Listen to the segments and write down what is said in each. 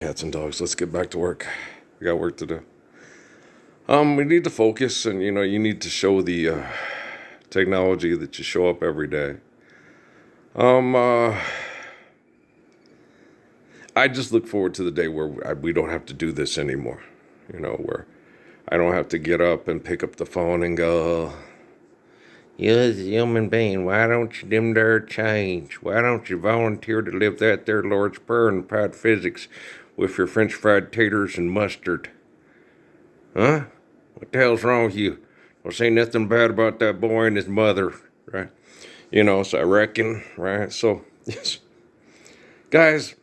Cats and dogs. Let's get back to work. We got work to do. We need to focus, and you need to show the technology that you show up every day. Um, uh, I just look forward to the day where we don't have to do this anymore. Where I don't have to get up and pick up the phone and go, "You as a human being, why don't you dim there change? Why don't you volunteer to live that there Lord's Prayer and applied physics with your French fried taters and mustard? Huh? What the hell's wrong with you? Don't say nothing bad about that boy and his mother, right? So I reckon, right? So, yes. Guys,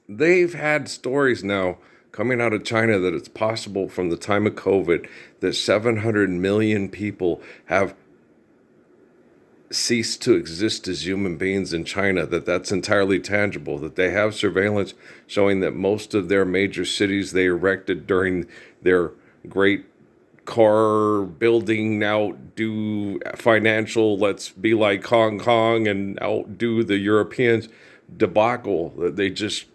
they've had stories now coming out of China that it's possible from the time of COVID that 700 million people have ceased to exist as human beings in China, that's entirely tangible, that they have surveillance showing that most of their major cities they erected during their great car building outdo financial, let's be like Hong Kong and outdo the Europeans debacle, that they just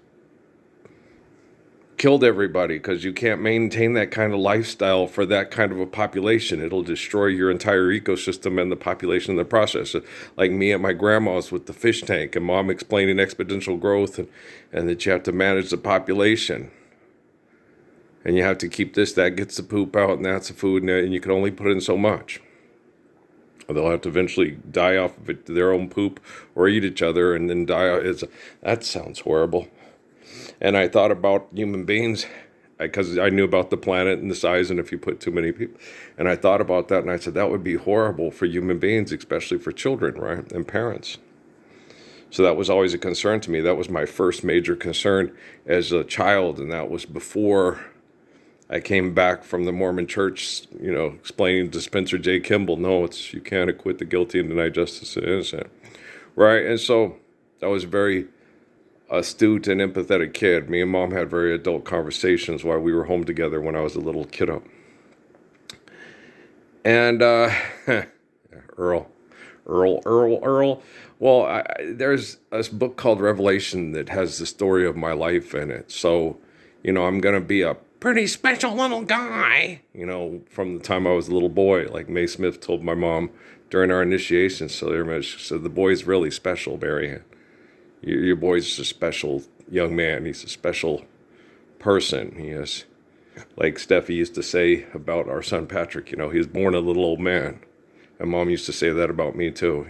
killed everybody because you can't maintain that kind of lifestyle for that kind of a population. It'll destroy your entire ecosystem and the population in the process. Like me at my grandma's with the fish tank and mom explaining exponential growth and that you have to manage the population. And you have to keep this, that gets the poop out, and that's the food, and you can only put in so much. Or they'll have to eventually die off of it, their own poop or eat each other and then die. That sounds horrible. And I thought about human beings because I knew about the planet and the size and if you put too many people. And I thought about that and I said, that would be horrible for human beings, especially for children, right? And parents. So that was always a concern to me. That was my first major concern as a child. And that was before I came back from the Mormon church, explaining to Spencer J. Kimball, no, you can't acquit the guilty and deny justice to the innocent. Right? And so that was very astute and empathetic kid. Me and mom had very adult conversations while we were home together when I was a little kiddo. And Earl. Well, there's this book called Revelation that has the story of my life in it. So, I'm going to be a pretty special little guy, from the time I was a little boy. Like Mae Smith told my mom during our initiation. So she said, the boy's really special, Marianne. Your boy's a special young man. He's a special person. He is, like Steffi used to say about our son Patrick, he was born a little old man. And mom used to say that about me too.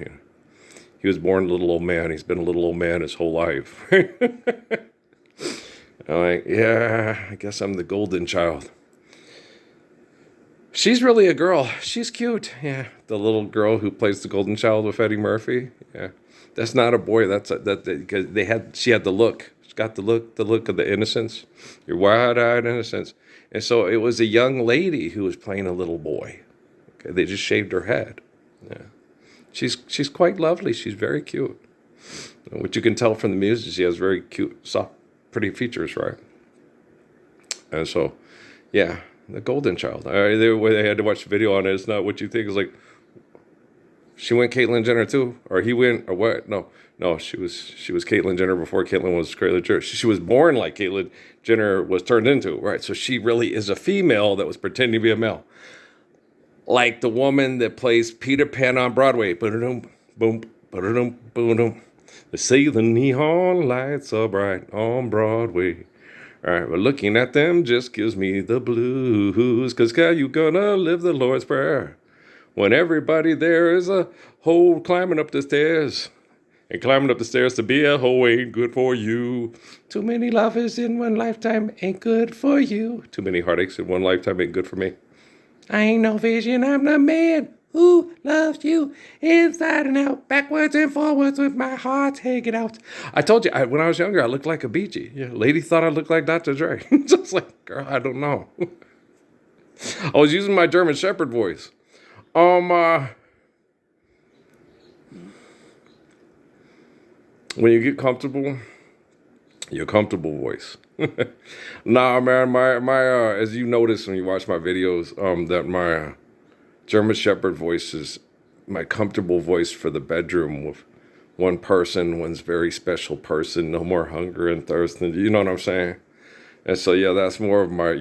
He was born a little old man. He's been a little old man his whole life. I'm like, yeah, I guess I'm the golden child. She's really a girl. She's cute. Yeah, the little girl who plays the golden child with Eddie Murphy. Yeah. That's not a boy. Because she had the look. She got the look of the innocence, your wide-eyed innocence. And so it was a young lady who was playing a little boy. Okay, they just shaved her head. Yeah, she's quite lovely. She's very cute. What you can tell from the music, she has very cute, soft, pretty features, right? And so, yeah, the golden child. They had to watch the video on it. It's not what you think. It's like, she went Caitlyn Jenner too, or he went, or what? No, she was Caitlyn Jenner before Caitlyn was Caitlyn Jenner. She was born like Caitlyn Jenner was turned into, right? So she really is a female that was pretending to be a male, like the woman that plays Peter Pan on Broadway. Boom, boom, boom, boom. They say the neon lights are bright on Broadway. All right, but looking at them just gives me the blues. 'Cause how you gonna live the Lord's Prayer when everybody there is a hoe climbing up the stairs? And climbing up the stairs to be a hoe ain't good for you. Too many lovers in one lifetime ain't good for you. Too many heartaches in one lifetime ain't good for me. I ain't no vision, I'm the man who loves you inside and out, backwards and forwards with my heart hanging out. I told you, when I was younger, I looked like a Bee Gee. Yeah, lady thought I looked like Dr. Dre. Just like, girl, I don't know. I was using my German Shepherd voice. When you get comfortable, your comfortable voice. Nah, man, my as you notice when you watch my videos, that my German Shepherd voice is my comfortable voice for the bedroom with one person, one's very special person, no more hunger and thirst. And you know what I'm saying? And so, yeah, that's more of my,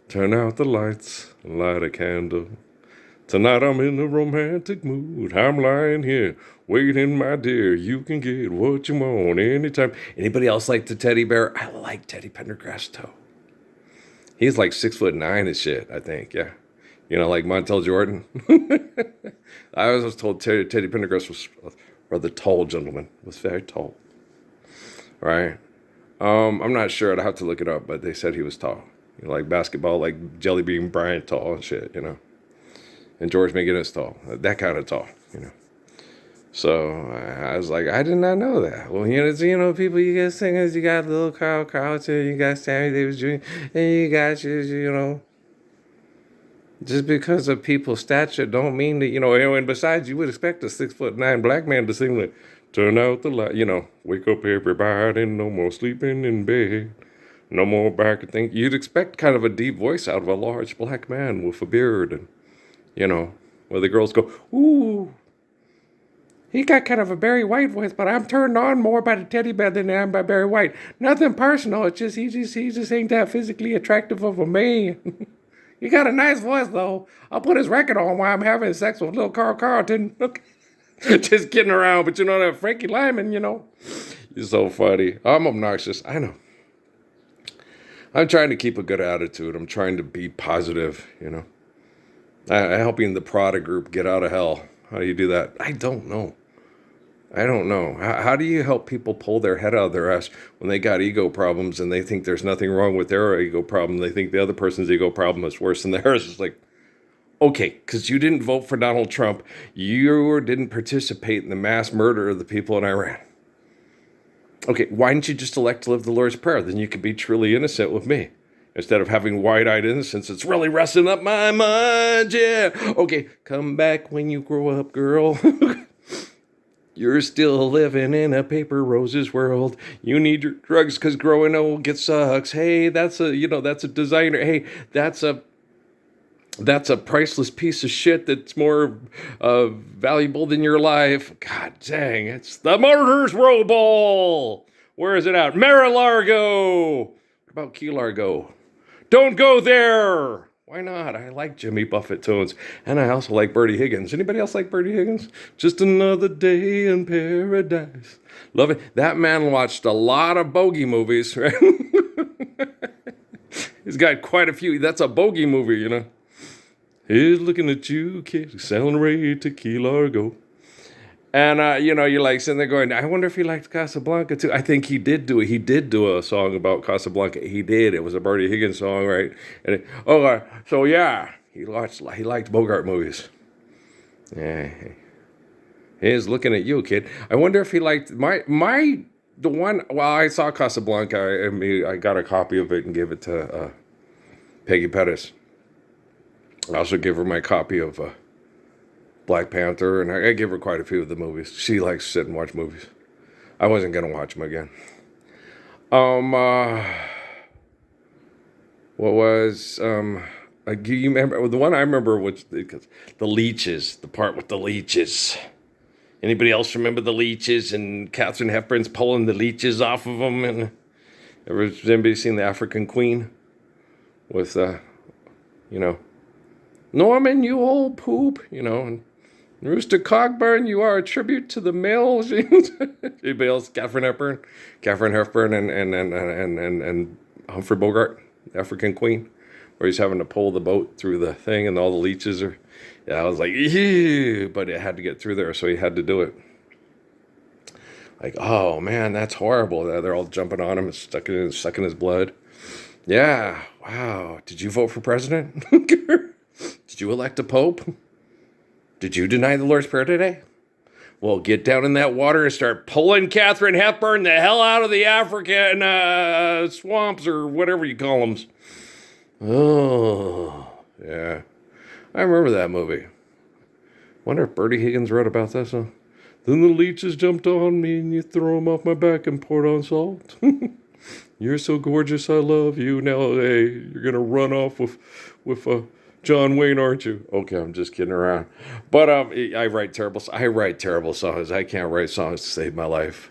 turn out the lights, light a candle. Tonight I'm in a romantic mood. I'm lying here, waiting, my dear. You can get what you want anytime. Anybody else like the teddy bear? I like Teddy Pendergrass too. He's like 6'9" and shit, I think, yeah. Like Montel Jordan. I was told Teddy Pendergrass was rather tall gentleman, was very tall, right? I'm not sure. I'd have to look it up, but they said he was tall. Like basketball, like Jelly Bean Bryant tall and shit. And George McGinnis tall, that kind of tall. So I was like, I did not know that. Well, people, you got singers, you got Little Carl Carlton, you got Sammy Davis Jr., and you got just because of people's stature don't mean that, and besides, you would expect a 6'9" black man to sing like, turn out the light, wake up everybody, no more sleeping in bed, no more back and think. You'd expect kind of a deep voice out of a large black man with a beard and, where the girls go, ooh, he got kind of a Barry White voice, but I'm turned on more by the teddy bear than I am by Barry White. Nothing personal. It's just he just ain't that physically attractive of a man. He got a nice voice though. I'll put his record on while I'm having sex with little Carl Carlton. Just kidding around, but that Frankie Lyman, You're so funny. I'm obnoxious. I know. I'm trying to keep a good attitude. I'm trying to be positive, I'm helping the Prada group get out of hell. How do you do that? I don't know. How do you help people pull their head out of their ass when they got ego problems and they think there's nothing wrong with their ego problem? They think the other person's ego problem is worse than theirs. It's like, okay, because you didn't vote for Donald Trump. You didn't participate in the mass murder of the people in Iran. Okay, why didn't you just elect to live the Lord's Prayer? Then you could be truly innocent with me. Instead of having wide-eyed innocence, it's really resting up my mind, yeah. Okay, come back when you grow up, girl. You're still living in a paper roses world. You need your drugs because growing old sucks. Hey, that's a designer. Hey, that's a priceless piece of shit that's more valuable than your life. God dang, it's the Murderers Row Bowl. Where is it at? Mar-a-Lago. What about Key Largo? Don't go there. Why not? I like Jimmy Buffett tunes. And I also like Bertie Higgins. Anybody else like Bertie Higgins? Just another day in paradise. Love it. That man watched a lot of bogey movies, right? He's got quite a few. That's a bogey movie, He's looking at you, kid. Accelerate to Key Largo. And, you're like sitting there going, I wonder if he liked Casablanca too. I think he did do it. He did do a song about Casablanca. He did. It was a Bertie Higgins song, right? And so yeah, he liked Bogart movies. Yeah. He's looking at you, kid. I wonder if he liked the one, well, I saw Casablanca. I got a copy of it and gave it to Peggy Pettis. I also gave her my copy of Black Panther, and I gave her quite a few of the movies. She likes to sit and watch movies. I wasn't going to watch them again. What was, you remember, the one I remember was the leeches, the part with the leeches. Anybody else remember the leeches and Katharine Hepburn's pulling the leeches off of them? And anybody seen The African Queen? With, Norman, you old poop, and Rooster Cogburn, you are a tribute to the male. Anybody else? Katharine Hepburn, and Humphrey Bogart, African Queen, where he's having to pull the boat through the thing, and all the leeches are. Yeah, I was like, ew, but it had to get through there, so he had to do it. Like, oh man, that's horrible. They're all jumping on him and sucking his blood. Yeah, wow. Did you vote for president? Did you elect a pope? Did you deny the Lord's Prayer today? Well, get down in that water and start pulling Katharine Hepburn the hell out of the African swamps or whatever you call them. Oh, yeah. I remember that movie. Wonder if Bertie Higgins wrote about this. Then the leeches jumped on me and you throw them off my back and poured on salt. You're so gorgeous, I love you. Now, hey, you're going to run off with John Wayne, aren't you? Okay, I'm just kidding around. But I write terrible songs. I can't write songs to save my life.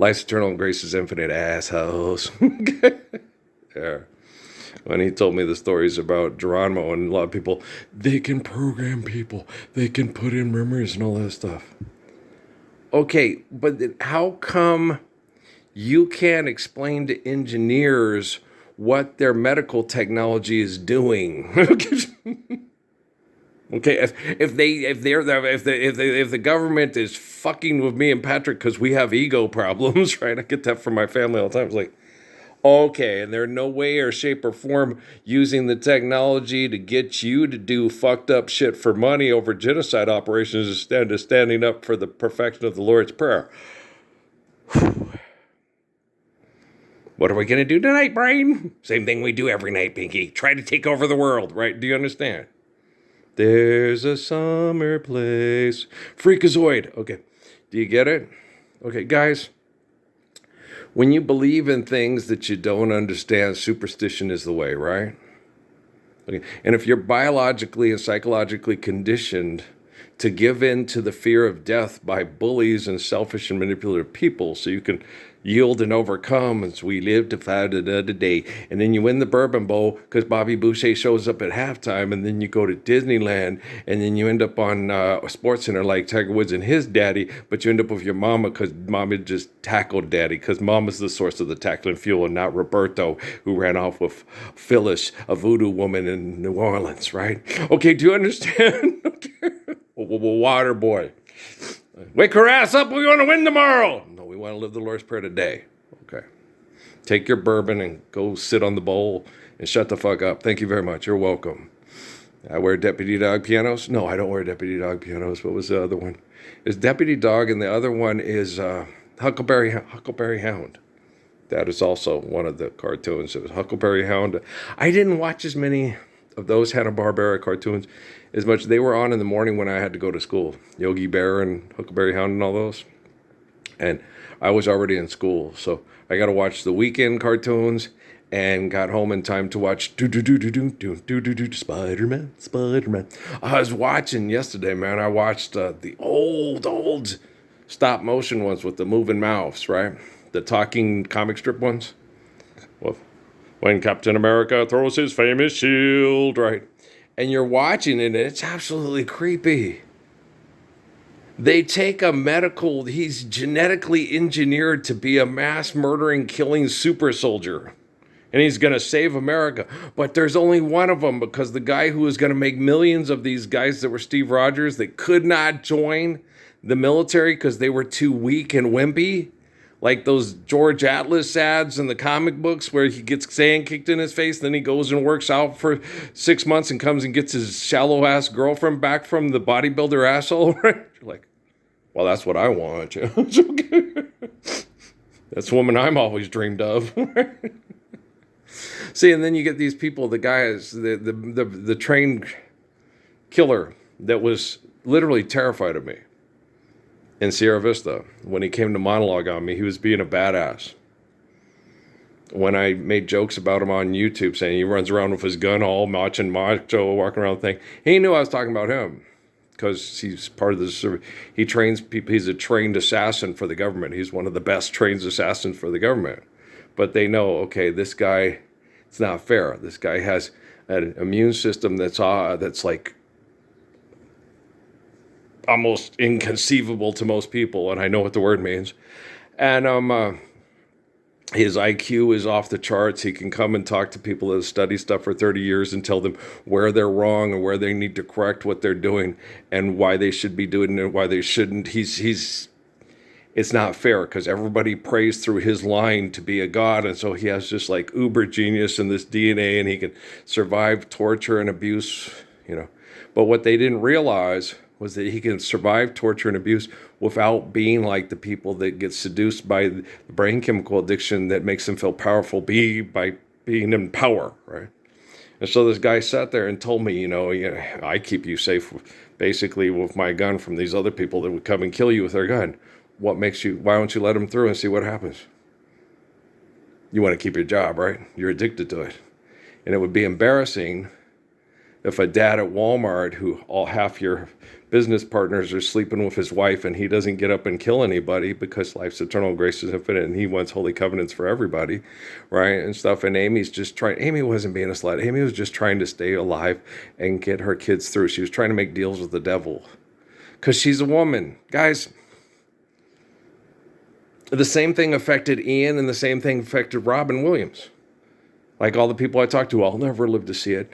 Life's eternal and grace is infinite, assholes. Yeah. When he told me the stories about Geronimo and a lot of people, they can program people, they can put in memories and all that stuff. Okay, but then how come you can't explain to engineers what their medical technology is doing? Okay, if the government is fucking with me and Patrick because we have ego problems, right? I get that from my family all the time. It's like, okay, and they're no way or shape or form using the technology to get you to do fucked up shit for money over genocide operations instead of standing up for the perfection of the Lord's Prayer. What are we going to do tonight, Brian? Same thing we do every night, Pinky. Try to take over the world, right? Do you understand? There's a summer place. Freakazoid. Okay. Do you get it? Okay, guys. When you believe in things that you don't understand, superstition is the way, right? Okay. And if you're biologically and psychologically conditioned to give in to the fear of death by bullies and selfish and manipulative people so you can yield and overcome as we live to fight another day. And then you win the Bourbon Bowl because Bobby Boucher shows up at halftime, and then you go to Disneyland, and then you end up on SportsCenter like Tiger Woods and his daddy, but you end up with your mama because mama just tackled daddy because mama's the source of the tackling fuel and not Roberto, who ran off with Phyllis, a voodoo woman in New Orleans, right? Okay, do you understand? Okay. Water boy. Wake her ass up, we want to win tomorrow. No, we want to live the Lord's Prayer today. Okay. Take your bourbon and go sit on the bowl and shut the fuck up. Thank you very much. You're welcome. I wear Deputy Dog pianos. No, I don't wear Deputy Dog pianos. What was the other one? It's Deputy Dog, and the other one is Huckleberry Hound. That is also one of the cartoons. It was Huckleberry Hound. I didn't watch as many of those Hanna-Barbera cartoons as much. They were on in the morning when I had to go to school. Yogi Bear and Huckleberry Hound and all those. And I was already in school, so I got to watch the weekend cartoons and got home in time to watch Spider-Man. I was watching yesterday, man. I watched the old stop motion ones with the moving mouths, right? The talking comic strip ones. Well, when Captain America throws his famous shield, right? And you're watching it, and it's absolutely creepy. They take he's genetically engineered to be a mass murdering, killing super soldier. And he's going to save America. But there's only one of them because the guy who was going to make millions of these guys that were Steve Rogers, they could not join the military because they were too weak and wimpy. Like those George Atlas ads in the comic books where he gets sand kicked in his face, then he goes and works out for 6 months and comes and gets his shallow-ass girlfriend back from the bodybuilder asshole. Right? You're like, well, that's what I want. That's the woman I'm always dreamed of. See, and then you get these people, the guys, the trained killer that was literally terrified of me in Sierra Vista. When he came to monologue on me, he was being a badass. When I made jokes about him on YouTube saying he runs around with his gun all macho, walking around the thing, he knew I was talking about him because he's part of the service. He trains people. He's a trained assassin for the government. He's one of the best trained assassins for the government. But they know, okay, this guy, it's not fair. This guy has an immune system that's like almost inconceivable to most people, and I know what the word means. And his IQ is off the charts. He can come and talk to people that have studied stuff for 30 years and tell them where they're wrong and where they need to correct what they're doing and why they should be doing it and why they shouldn't. It's not fair because everybody prays through his line to be a god, and so he has just like uber genius in this DNA, and he can survive torture and abuse, But what they didn't realize was that he can survive torture and abuse without being like the people that get seduced by the brain chemical addiction that makes them feel powerful by being in power, right? And so this guy sat there and told me, I keep you safe basically with my gun from these other people that would come and kill you with their gun. Why don't you let them through and see what happens? You want to keep your job, right? You're addicted to it. And it would be embarrassing If a dad at Walmart who all half your business partners are sleeping with his wife and he doesn't get up and kill anybody because life's eternal, grace is infinite, and he wants holy covenants for everybody, right? And stuff. And Amy wasn't being a slut. Amy was just trying to stay alive and get her kids through. She was trying to make deals with the devil because she's a woman. Guys, the same thing affected Ian and the same thing affected Robin Williams. Like all the people I talked to, I'll never live to see it.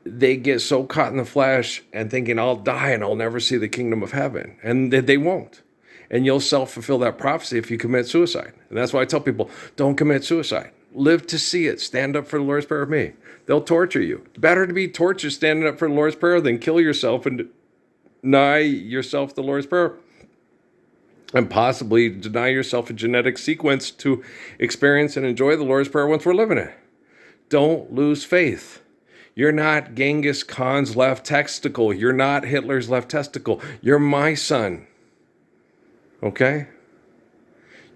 They get so caught in the flesh and thinking, I'll die and I'll never see the kingdom of heaven. And they won't. And you'll self-fulfill that prophecy if you commit suicide. And that's why I tell people, don't commit suicide. Live to see it. Stand up for the Lord's Prayer with me. They'll torture you. Better to be tortured standing up for the Lord's Prayer than kill yourself and deny yourself the Lord's Prayer. And possibly deny yourself a genetic sequence to experience and enjoy the Lord's Prayer once we're living it. Don't lose faith. You're not Genghis Khan's left testicle. You're not Hitler's left testicle. You're my son. Okay?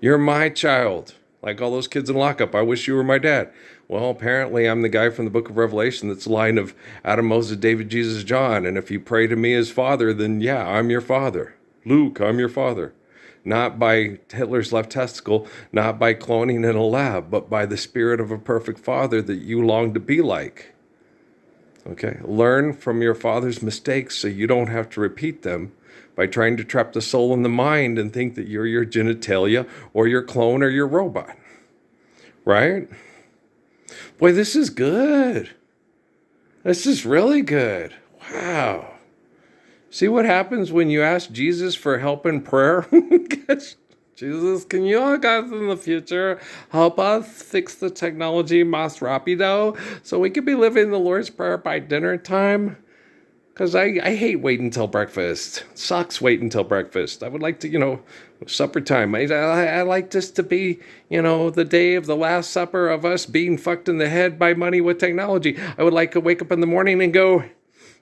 You're my child. Like all those kids in lockup. I wish you were my dad. Well, apparently I'm the guy from the book of Revelation that's the line of Adam, Moses, David, Jesus, John. And if you pray to me as father, then yeah, I'm your father. Luke, I'm your father. Not by Hitler's left testicle, not by cloning in a lab, but by the spirit of a perfect father that you long to be like. Okay, learn from your father's mistakes so you don't have to repeat them by trying to trap the soul in the mind and think that you're your genitalia or your clone or your robot. Right? Boy, this is good. This is really good. Wow. See what happens when you ask Jesus for help in prayer? Jesus, can you guys in the future help us fix the technology más rápido so we could be living the Lord's Prayer by dinner time? Because I hate waiting until breakfast. It sucks waiting until breakfast. I would like to, supper time. I like this to be, the day of the Last Supper of us being fucked in the head by money with technology. I would like to wake up in the morning and go,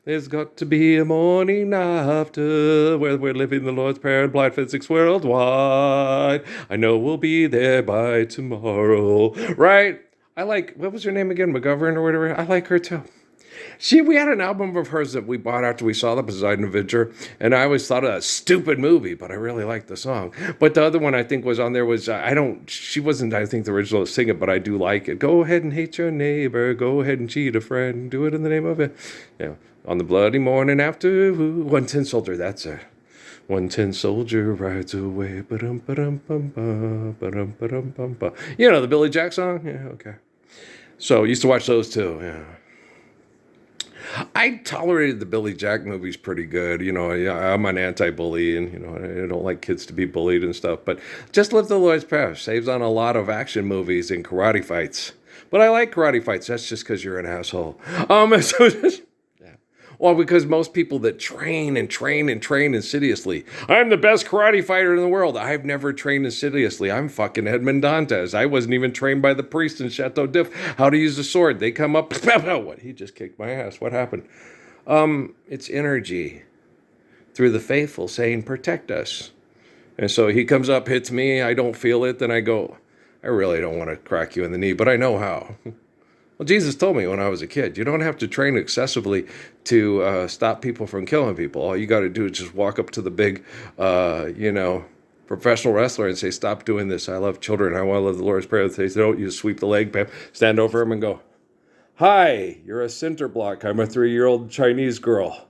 there's got to be a morning after where we're living the Lord's Prayer and applied physics worldwide. I know we'll be there by tomorrow. Right? I like, what was her name again? McGovern or whatever? I like her too. We had an album of hers that we bought after we saw the Poseidon Adventure, and I always thought it a stupid movie, but I really liked the song. But the other one I think was on there was, she wasn't, I think, the original to sing it, but I do like it. Go ahead and hate your neighbor, go ahead and cheat a friend, do it in the name of it. Yeah. On the bloody morning after, 110 soldier, that's it. 110 soldier rides away. Ba-dum-ba-dum-bum-ba, ba-dum-ba-dum-bum-ba. The Billy Jack song? Yeah, okay. So, used to watch those too, yeah. I tolerated the Billy Jack movies pretty good. I'm an anti-bully and, I don't like kids to be bullied and stuff. But just live the Lord's Prayer. Saves on a lot of action movies and karate fights. But I like karate fights. That's just because you're an asshole. Well, because most people that train insidiously. I'm the best karate fighter in the world. I've never trained insidiously. I'm fucking Edmond Dantes. I wasn't even trained by the priest in Chateau d'If how to use a sword. They come up, what? He just kicked my ass. What happened? It's energy through the faithful saying, protect us. And so he comes up, hits me. I don't feel it. Then I go, I really don't want to crack you in the knee, but I know how. Well, Jesus told me when I was a kid, you don't have to train excessively to stop people from killing people. All you got to do is just walk up to the big, professional wrestler and say, stop doing this. I love children. I want to live the Lord's Prayer. They say, don't, you sweep the leg, bam, stand over him and go, hi, you're a cinder block. I'm a 3-year-old Chinese girl.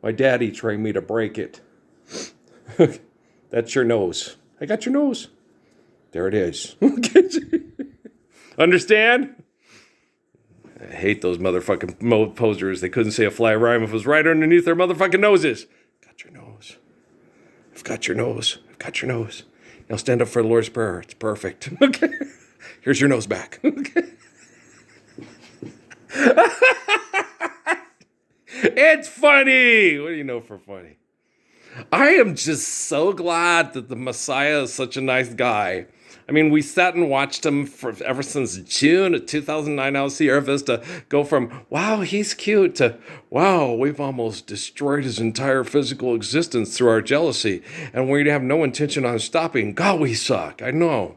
My daddy trained me to break it. That's your nose. I got your nose. There it is. Understand? I hate those motherfucking posers. They couldn't say a fly rhyme if it was right underneath their motherfucking noses. Got your nose. I've got your nose. I've got your nose. Now stand up for the Lord's Prayer. It's perfect. Okay. Here's your nose back. Okay. It's funny. What do you know for funny? I am just so glad that the Messiah is such a nice guy. I mean, we sat and watched him ever since June of 2009 out of Sierra Vista go from, wow, he's cute, to, wow, we've almost destroyed his entire physical existence through our jealousy, and we have no intention on stopping. God, we suck. I know.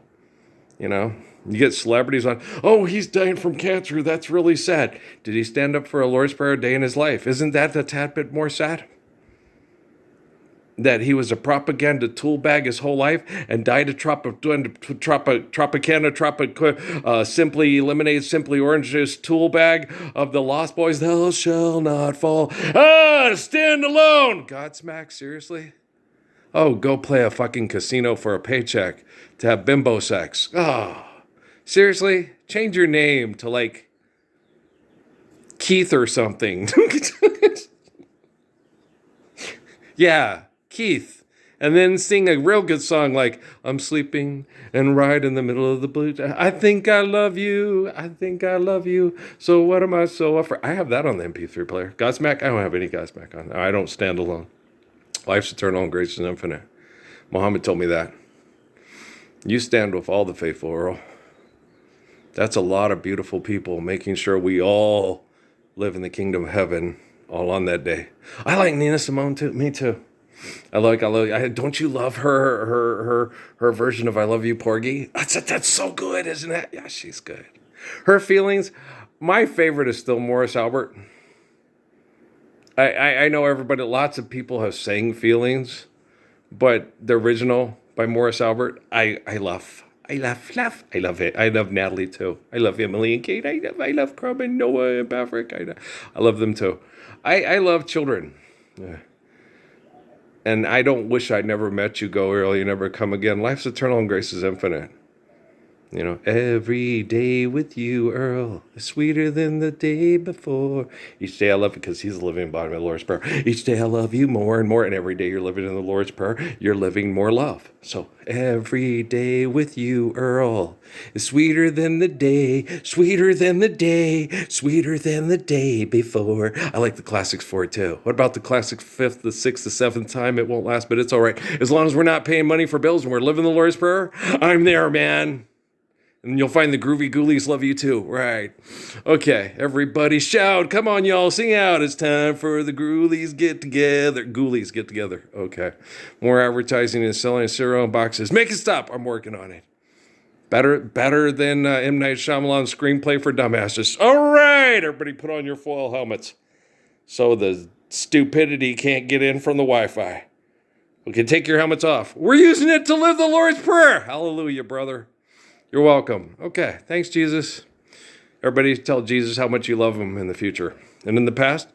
You get celebrities on, oh, he's dying from cancer. That's really sad. Did he stand up for a Lord's Prayer a day in his life? Isn't that a tad bit more sad? That he was a propaganda tool bag his whole life and died of Tropicana, Simply Lemonade, Simply Orange's tool bag of the Lost Boys. Thou shall not fall. Stand alone. Godsmack, seriously? Oh, go play a fucking casino for a paycheck to have bimbo sex. Seriously? Change your name to like Keith or something. Yeah, Keith. And then sing a real good song like, I'm sleeping and right in the middle of the blue. I think I love you. I think I love you. So what am I so afraid? I have that on the MP3 player. Godsmack? I don't have any Godsmack on. I don't stand alone. Life's eternal and grace is infinite. Muhammad told me that. You stand with all the faithful, Earl. That's a lot of beautiful people making sure we all live in the kingdom of heaven all on that day. I like Nina Simone too. Me too. Don't you love her version of "I Love You, Porgy"? That's so good, isn't it? Yeah, she's good. Her feelings. My favorite is still Morris Albert. I know everybody. Lots of people have sang "Feelings," but the original by Morris Albert, I love. I love it. I love Natalie too. I love Emily and Kate. I love Carmen, Noah, and Maverick. I love them too. I love children. Yeah. And I don't wish I'd never met you, go Earl, you never come again. Life's eternal and grace is infinite. You know, every day with you, Earl, is sweeter than the day before. Each day I love you because he's the living embodiment of the Lord's Prayer. Each day I love you more and more. And every day you're living in the Lord's Prayer, you're living more love. So every day with you, Earl, is sweeter than the day, sweeter than the day, sweeter than the day before. I like the classics for it too. What about the classic fifth, the sixth, the seventh time? It won't last, but it's all right. As long as we're not paying money for bills and we're living the Lord's Prayer, I'm there, man. And you'll find the groovy ghoulies love you too. Right. Okay, everybody shout. Come on, y'all. Sing out. It's time for the ghoulies get together. Ghoulies get together. Okay. More advertising and selling cereal in boxes. Make it stop. I'm working on it. Better than M. Night Shyamalan's screenplay for dumbasses. All right. Everybody put on your foil helmets so the stupidity can't get in from the Wi-Fi. Okay, take your helmets off. We're using it to live the Lord's Prayer. Hallelujah, brother. You're welcome. Okay, thanks, Jesus. Everybody tell Jesus how much you love him in the future. And in the past,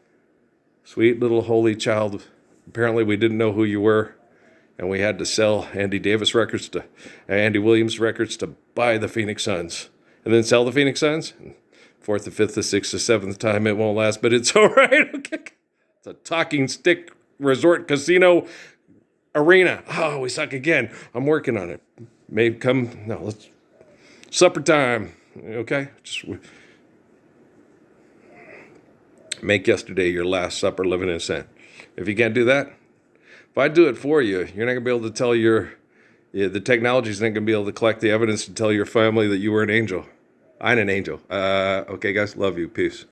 sweet little holy child, apparently we didn't know who you were, and we had to sell Andy Williams records to buy the Phoenix Suns. And then sell the Phoenix Suns. Fourth, the fifth, the sixth, the seventh time, it won't last, but it's all right. Okay. It's a talking stick resort casino arena. Oh, we suck again. I'm working on it. Let's... Supper time, okay? Just make yesterday your last supper living in sin. If you can't do that, if I do it for you, you're not going to be able to tell the technology's not going to be able to collect the evidence to tell your family that you were an angel. I'm an angel. Okay, guys, love you. Peace.